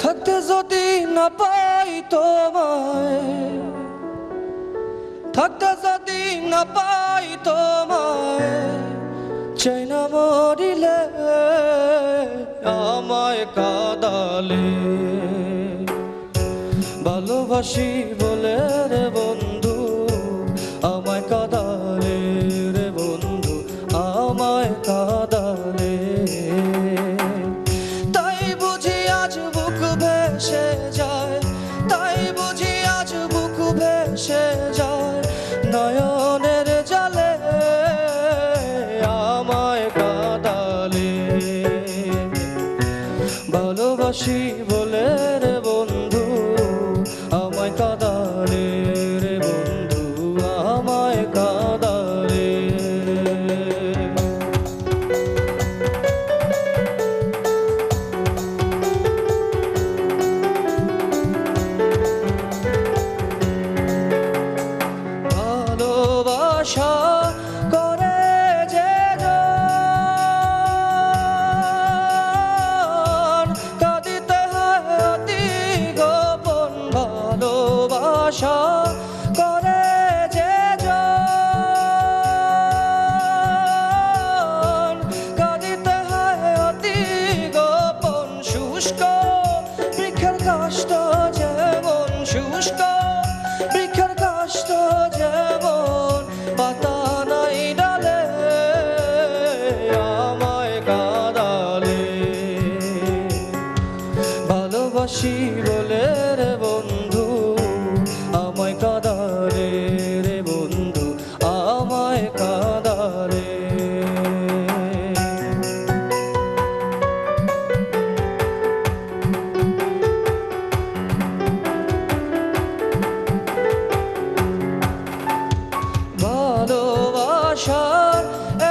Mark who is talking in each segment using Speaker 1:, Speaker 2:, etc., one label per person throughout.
Speaker 1: থাকতে যদি না পাই তোমায়, থাকতে যদি না পাই তোমায়, চাই না মরিলে আমায় কাঁদালে। ভালোবাসি বলে রে বন্ধু আমায় কাঁদালে, রে বন্ধু আমায় কাঁদালে। তাই বুঝি আজ বুক ভেসে যায়, তাই বুঝি আজ বুক ভেসে যায়, নয়নের জলে আমায় কাঁদালে। ভালোবাসি বলে রে বন্ধু আমায় কাঁদালে, রে বন্ধু আমায় কাঁদালে। ভালোবাসা করে যে জন, কাঁদিতে হয় অতি গোপন। ভালোবাসা করে যে জন, কাঁদিতে হয় অতি গোপন। শুষ্ক বৃক্ষের কাষ্ঠ যেমন, শুষ্ক বৃক্ষের কাষ্ঠ যেমন, পাতা নাই ডালে আমায় কাঁদালে। ভালোবাসি বলে রে বন্ধু আমায় কাঁদালে, রে বন্ধু আমায় কাঁদালে। ভালোবাসার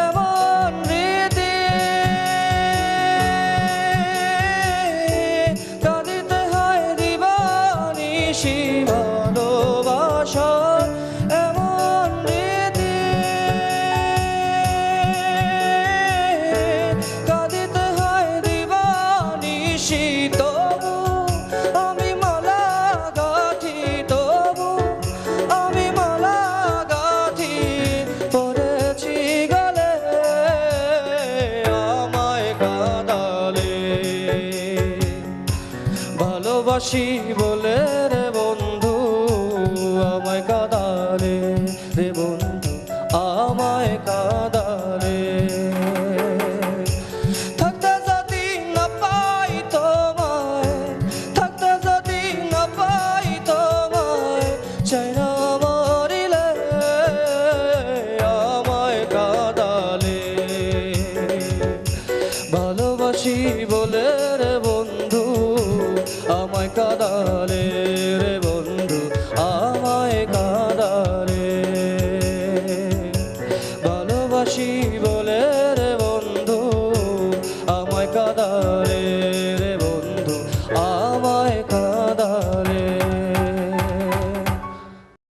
Speaker 1: এমন রীতি, কাঁদিতে হয় দিবানিশি। ভালোবাসার এমন রীতি, কাঁদিতে হয় দিবানিশি। তবু আমি মালা গাঁথি, তবু আমি মালা গাঁথি, পড়েছি গলে আমায় কাঁদালে। ভালোবাসি বলে রে বন্ধু আমায় কাঁদালে, রে বন্ধু আমায় কাঁদালে। থাকতে যদি না পাই তোমায়, থাকতে যদি না পাই তোমায়, চাই না মরিলে আমায় কাঁদালে। ভালোবাসি বলে রে বন্ধু আমায় কাঁদালে, রে